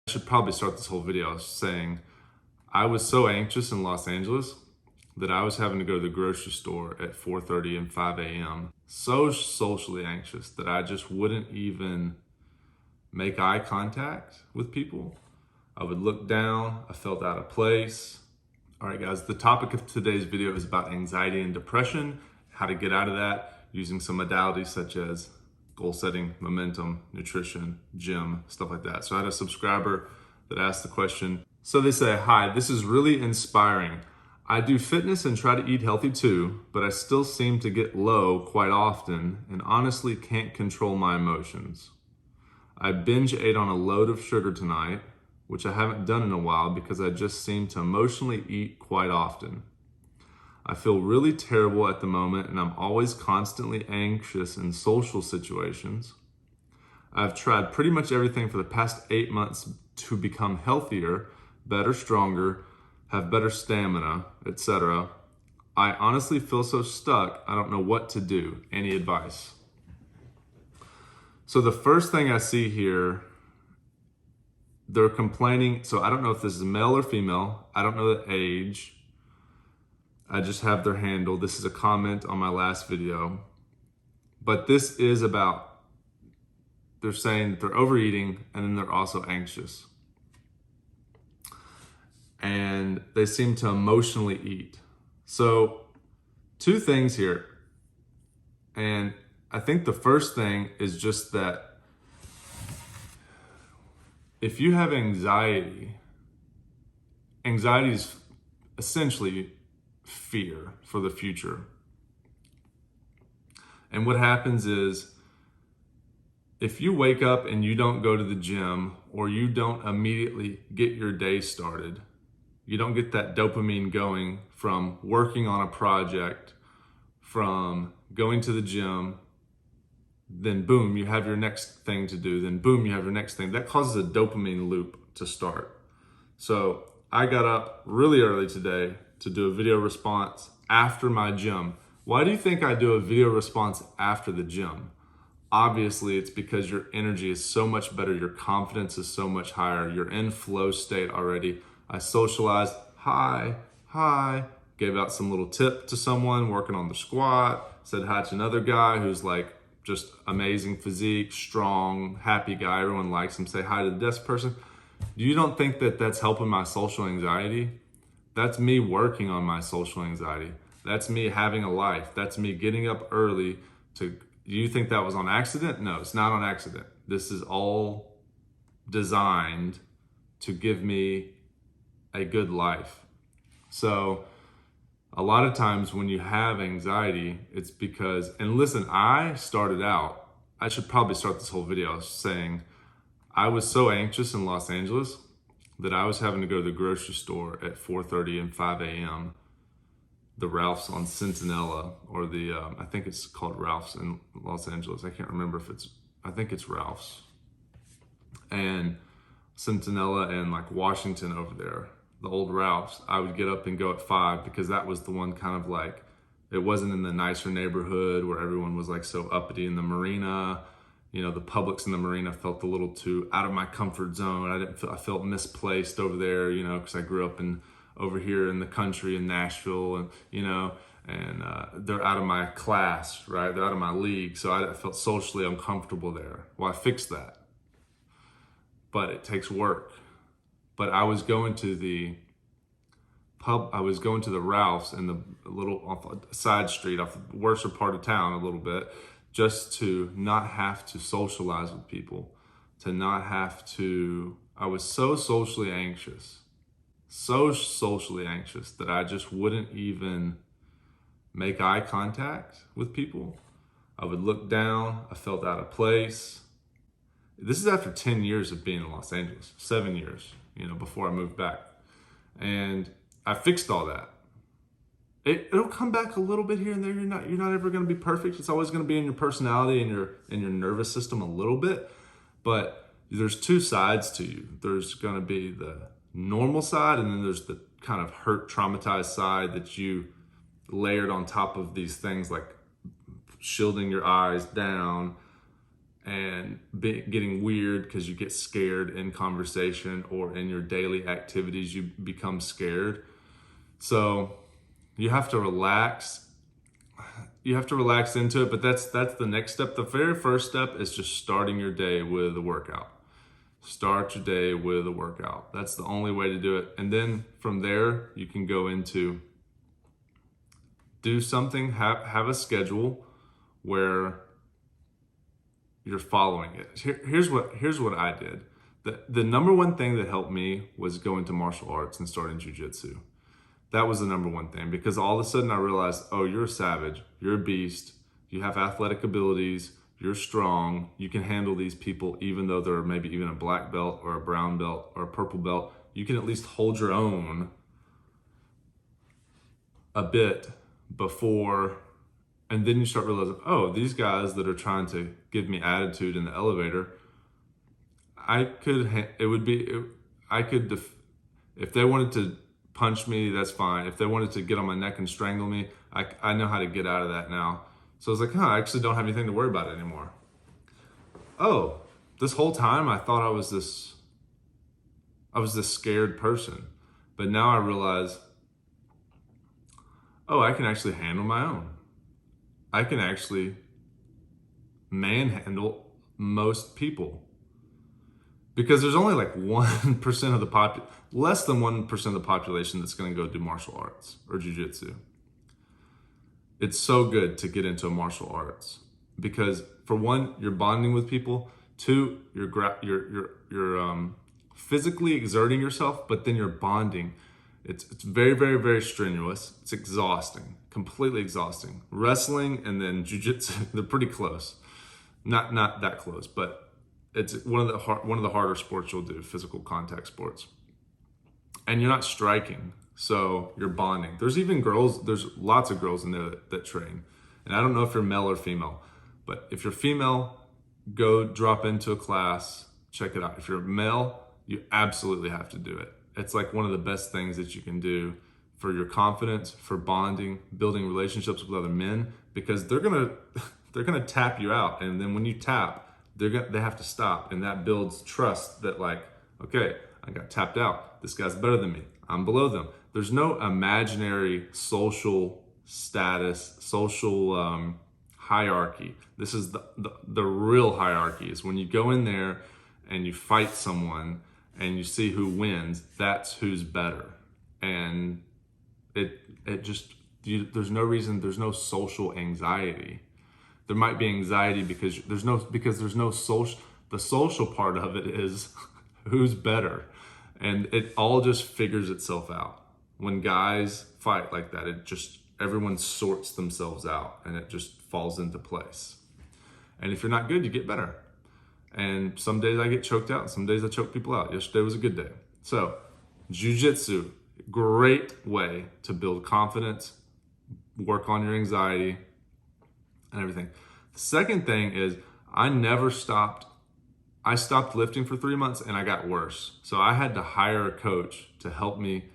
I should probably start this whole video saying I was so anxious in Los Angeles that I was having to go to the grocery store at 4:30 and 5 a.m. So socially anxious that I just wouldn't even make eye contact with people. I would look down, I felt out of place. All right, guys, the topic of today's video is about anxiety and depression, how to get out of that using some modalities such as goal setting, momentum, nutrition, gym, stuff like that. So I had a subscriber that asked the question. So they say, "Hi, this is really inspiring. I do fitness and try to eat healthy too, but I still seem to get low quite often and honestly can't control my emotions. I binge ate on a load of sugar tonight, which I haven't done in a while because I just seem to emotionally eat quite often. I feel really terrible at the moment and I'm always constantly anxious in social situations. I've tried pretty much everything for the past 8 months to become healthier, better, stronger, have better stamina, etc. I honestly feel so stuck, I don't know what to do. Any advice?" So the first thing I see here, they're complaining. So I don't know if this is male or female. I don't know the age. I just have their handle. This is a comment on my last video. But this is about, they're saying that they're overeating and then they're also anxious. And they seem to emotionally eat. So two things here. And I think the first thing is just that if you have anxiety is essentially fear for the future. And what happens is if you wake up and you don't go to the gym or you don't immediately get your day started, you don't get that dopamine going from working on a project, from going to the gym, then boom, you have your next thing to do, then boom, you have your next thing. That causes a dopamine loop to start. So I got up really early today to do a video response after my gym. Why do you think I do a video response after the gym? Obviously, it's because your energy is so much better, your confidence is so much higher, you're in flow state already. I socialized, hi, gave out some little tip to someone working on the squat, said hi to another guy who's like just amazing physique, strong, happy guy, everyone likes him, say hi to the desk person. You don't think that that's helping my social anxiety? That's me working on my social anxiety. That's me having a life. That's me getting up early to, do you think that was on accident? No, it's not on accident. This is all designed to give me a good life. So a lot of times when you have anxiety, it's because, and listen, I started out, I should probably start this whole video saying I was so anxious in Los Angeles that I was having to go to the grocery store at 4:30 and 5 a.m. The Ralph's on Centinela, or the, I think it's called Ralph's in Los Angeles. I can't remember if I think it's Ralph's. And Centinela and like Washington over there, the old Ralph's, I would get up and go at 5 because that was the one kind of like, it wasn't in the nicer neighborhood where everyone was like so uppity in the marina. You know, the Publix in the marina felt a little too out of my comfort zone. I felt misplaced over there, you know, because I grew up over here in the country in Nashville, and you know, and they're out of my class, right? They're out of my league, so I felt socially uncomfortable there. Well, I fixed that, but it takes work. But I was going to the Ralph's in the little off a side street, off the worst part of town a little bit, just to not have to socialize with people, to not have to, I was so socially anxious that I just wouldn't even make eye contact with people. I would look down, I felt out of place. This is after 10 years of being in Los Angeles, 7 years, you know, before I moved back. And I fixed all that. It'll come back a little bit here and there. You're not ever going to be perfect. It's always going to be in your personality and your nervous system a little bit. But there's two sides to you. There's going to be the normal side, and then there's the kind of hurt, traumatized side that you layered on top of these things like shielding your eyes down and getting weird because you get scared in conversation or in your daily activities, you become scared. So you have to relax. You have to relax into it, but that's the next step. The very first step is just starting your day with a workout. Start your day with a workout. That's the only way to do it. And then from there, you can go into do something, have a schedule where you're following it. Here's what I did. The number one thing that helped me was going to martial arts and starting jiu-jitsu. That was the number one thing, because all of a sudden I realized, oh, you're a savage, you're a beast, you have athletic abilities, you're strong, you can handle these people even though they're maybe even a black belt or a brown belt or a purple belt. You can at least hold your own a bit before, and then you start realizing, oh, these guys that are trying to give me attitude in the elevator, if they wanted to punch me, that's fine. If they wanted to get on my neck and strangle me, I know how to get out of that now. So I was like, I actually don't have anything to worry about anymore. Oh, this whole time I thought I was this scared person. But now I realize, oh, I can actually handle my own. I can actually manhandle most people. Because there's only like 1% of the less than 1% of the population that's going to go do martial arts or jiu-jitsu. It's so good to get into martial arts because, for one, you're bonding with people. Two, you're physically exerting yourself, but then you're bonding. It's very, very, very strenuous. It's exhausting, completely exhausting. Wrestling and then jiu-jitsu, they're pretty close. Not that close, but it's one of the harder sports you'll do, physical contact sports. And you're not striking, so you're bonding. There's lots of girls in there that train. And I don't know if you're male or female, but if you're female, go drop into a class, check it out. If you're male, you absolutely have to do it. It's like one of the best things that you can do for your confidence, for bonding, building relationships with other men, because they're gonna tap you out. And then when you tap, they have to stop, and that builds trust that, like, okay, I got tapped out. This guy's better than me. I'm below them. There's no imaginary social status, social hierarchy. This is the real hierarchy. Is when you go in there and you fight someone and you see who wins. That's who's better, and there's no reason. There's no social anxiety. There might be anxiety because there's no social. The social part of it is who's better, and it all just figures itself out. When guys fight like that, everyone sorts themselves out, and it just falls into place. And if you're not good, you get better. And some days I get choked out, and some days I choke people out. Yesterday was a good day. So, jiu-jitsu, great way to build confidence, work on your anxiety, and everything. The second thing is I stopped lifting for 3 months and I got worse. So I had to hire a coach to help me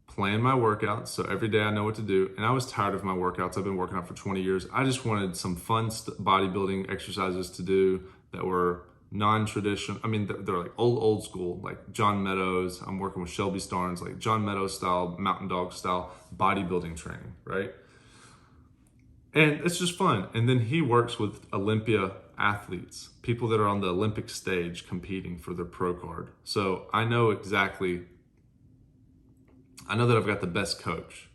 plan my workouts. So every day I know what to do. And I was tired of my workouts. I've been working out for 20 years. I just wanted some fun bodybuilding exercises to do that were non-traditional. I mean, they're like old school, like John Meadows. I'm working with Shelby Starnes, like John Meadows style, mountain dog style bodybuilding training, right? And it's just fun. And then he works with Olympia athletes, people that are on the Olympic stage competing for their pro card. So I know that I've got the best coach.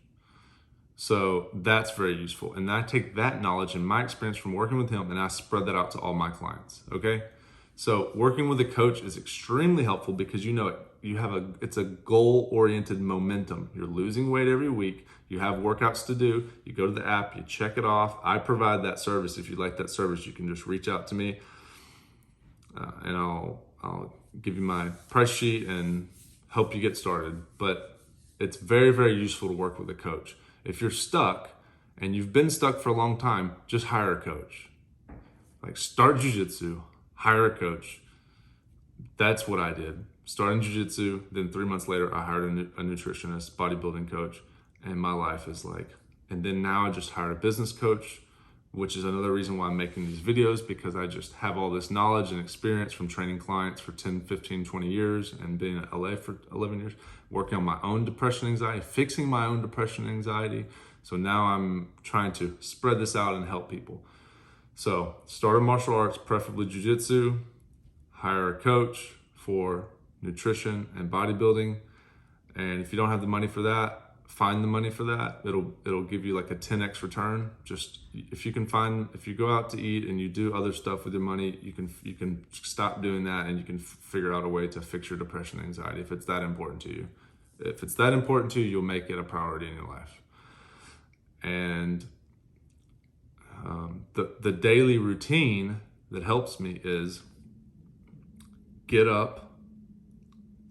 So that's very useful. And I take that knowledge and my experience from working with him and I spread that out to all my clients, okay? So working with a coach is extremely helpful because it's a goal-oriented momentum. You're losing weight every week. You have workouts to do. You go to the app, you check it off. I provide that service. If you'd like that service, you can just reach out to me and I'll give you my price sheet and help you get started. But it's very, very useful to work with a coach. If you're stuck and you've been stuck for a long time, just hire a coach. Like start jiu-jitsu, hire a coach. That's what I did. Starting jiu-jitsu, then 3 months later, I hired a nutritionist, bodybuilding coach, and my life is like, and then now I just hired a business coach which is another reason why I'm making these videos, because I just have all this knowledge and experience from training clients for 10, 15, 20 years and being in LA for 11 years, working on my own depression, anxiety, fixing my own depression, anxiety. So now I'm trying to spread this out and help people. So start a martial arts, preferably jiu-jitsu, hire a coach for nutrition and bodybuilding. And if you don't have the money for that, find the money for that. It'll give you like a 10x return. Just if you go out to eat and you do other stuff with your money, you can stop doing that, and you can figure out a way to fix your depression and anxiety if it's that important to you. If it's that important to you, you'll make it a priority in your life. And the daily routine that helps me is get up,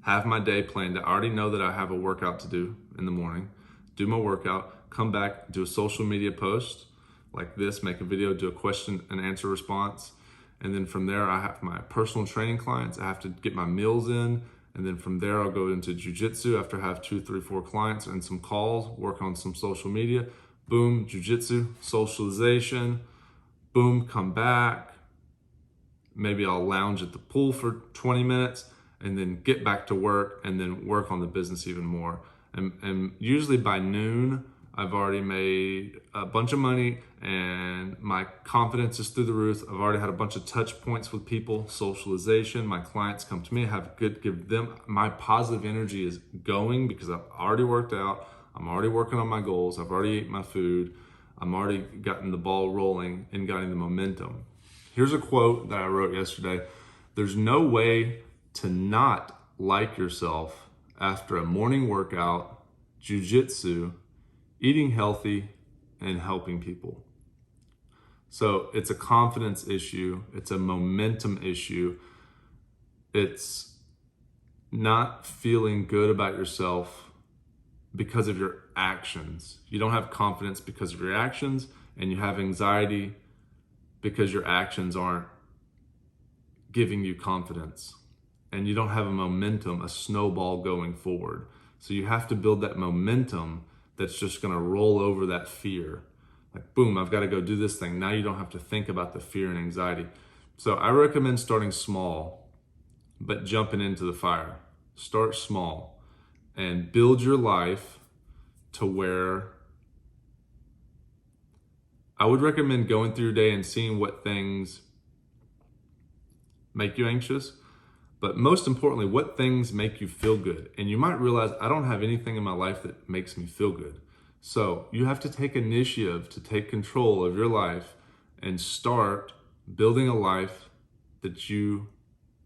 have my day planned. I already know that I have a workout to do in the morning. Do my workout, come back, do a social media post like this, make a video, do a question and answer response. And then from there, I have my personal training clients. I have to get my meals in. And then from there, I'll go into jiu-jitsu after I have 2, 3, 4 clients and some calls, work on some social media. Boom, jiu-jitsu, socialization. Boom, come back. Maybe I'll lounge at the pool for 20 minutes and then get back to work and then work on the business even more. And usually by noon, I've already made a bunch of money and my confidence is through the roof. I've already had a bunch of touch points with people, socialization. My clients come to me, give them, my positive energy is going because I've already worked out. I'm already working on my goals. I've already eaten my food. I'm already gotten the ball rolling and getting the momentum. Here's a quote that I wrote yesterday. There's no way to not like yourself after a morning workout, jiu-jitsu, eating healthy, and helping people. So it's a confidence issue. It's a momentum issue. It's not feeling good about yourself because of your actions. You don't have confidence because of your actions, and you have anxiety because your actions aren't giving you confidence. And you don't have a momentum, a snowball going forward. So you have to build that momentum that's just gonna roll over that fear. Like, boom, I've gotta go do this thing. Now you don't have to think about the fear and anxiety. So I recommend starting small, but jumping into the fire. Start small and build your life to where I would recommend going through your day and seeing what things make you anxious. But most importantly, what things make you feel good? And you might realize I don't have anything in my life that makes me feel good. So you have to take initiative to take control of your life and start building a life that you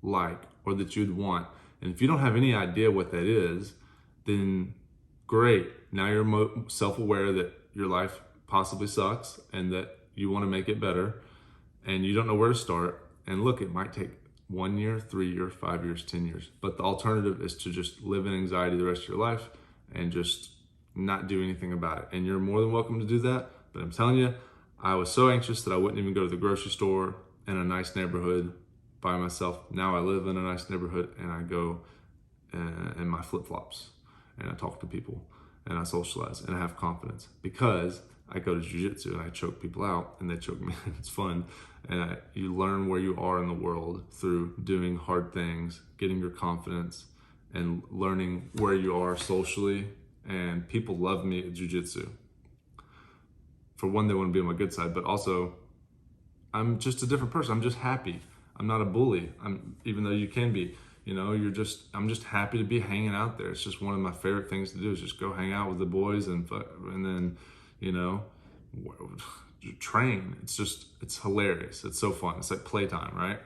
like or that you'd want. And if you don't have any idea what that is, then great. Now you're self-aware that your life possibly sucks and that you want to make it better and you don't know where to start. And look, it might take 1 year, 3 years, 5 years, 10 years. But the alternative is to just live in anxiety the rest of your life and just not do anything about it. And you're more than welcome to do that. But I'm telling you, I was so anxious that I wouldn't even go to the grocery store in a nice neighborhood by myself. Now I live in a nice neighborhood and I go in my flip-flops and I talk to people and I socialize and I have confidence because I go to jiu-jitsu and I choke people out and they choke me. It's fun. And you learn where you are in the world through doing hard things, getting your confidence and learning where you are socially. And people love me at jiu-jitsu. For one, they want to be on my good side, but also I'm just a different person. I'm just happy. I'm not a bully. Even though you can be, I'm just happy to be hanging out there. It's just one of my favorite things to do is just go hang out with the boys and then, train. It's hilarious. It's so fun. It's like playtime, right?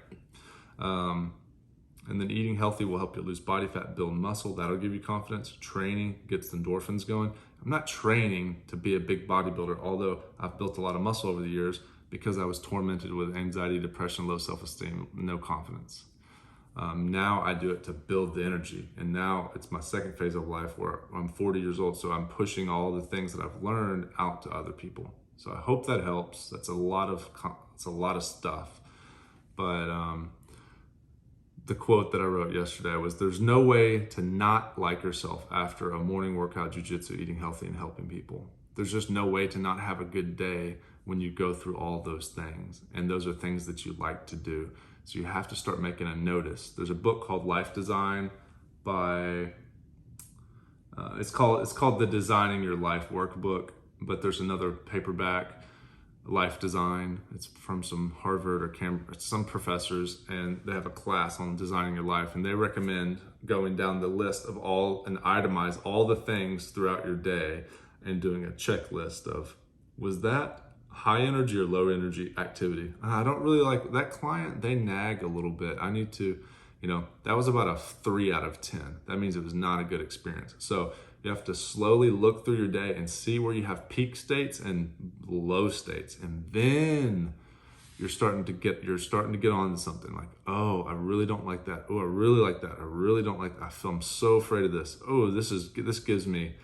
And then eating healthy will help you lose body fat, build muscle. That'll give you confidence. Training gets the endorphins going. I'm not training to be a big bodybuilder, although I've built a lot of muscle over the years because I was tormented with anxiety, depression, low self-esteem, no confidence. Now I do it to build the energy. And now it's my second phase of life where I'm 40 years old. So I'm pushing all the things that I've learned out to other people. So I hope that helps. That's a lot of stuff. But the quote that I wrote yesterday was, there's no way to not like yourself after a morning workout, jiu-jitsu, eating healthy and helping people. There's just no way to not have a good day when you go through all those things. And those are things that you like to do. So you have to start making a notice. There's a book called Life Design by, it's called the Designing Your Life Workbook, but there's another paperback, Life Design. It's from some Harvard or Cambridge, some professors, and they have a class on designing your life, and they recommend going down the list of all and itemize all the things throughout your day and doing a checklist of, was that high energy or low energy activity? I don't really like that client. They nag a little bit. I need to, that was about a 3 out of 10. That means it was not a good experience. So you have to slowly look through your day and see where you have peak states and low states. And then you're starting to get on to something like, oh, I really don't like that. Oh, I really like that. I really don't like that. I'm so afraid of this. Oh, this gives me,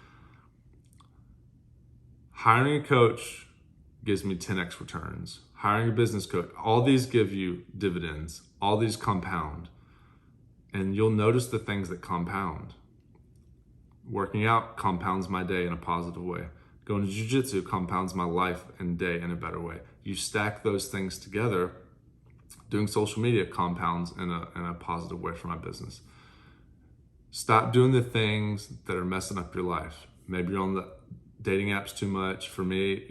hiring a coach gives me 10x returns. Hiring a business coach, all these give you dividends. All these compound. And you'll notice the things that compound. Working out compounds my day in a positive way. Going to Jiujitsu compounds my life and day in a better way. You stack those things together. Doing social media compounds in a positive way for my business. Stop doing the things that are messing up your life. Maybe you're on the dating apps too much. For me,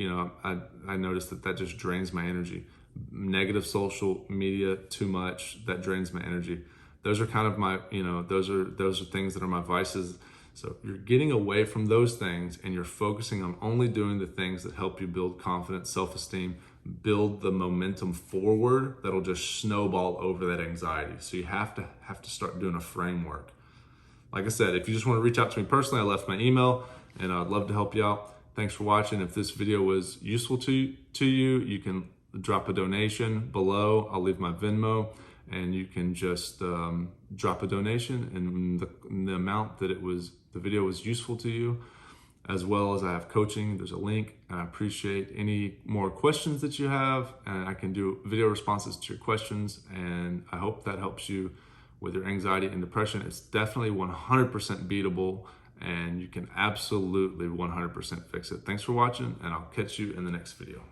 I noticed that just drains my energy. Negative social media too much, that drains my energy. Those are kind of my, those are things that are my vices. So you're getting away from those things and you're focusing on only doing the things that help you build confidence, self-esteem, build the momentum forward that'll just snowball over that anxiety. So you have to start doing a framework. Like I said, if you just want to reach out to me personally, I left my email and I'd love to help you out. Thanks for watching. If this video was useful to you, you can drop a donation below. I'll leave my Venmo, and you can just drop a donation and the amount that the video was useful to you, as well as I have coaching. There's a link, and I appreciate any more questions that you have, and I can do video responses to your questions, and I hope that helps you with your anxiety and depression. It's definitely 100% beatable, and you can absolutely 100% fix it. Thanks for watching, and I'll catch you in the next video.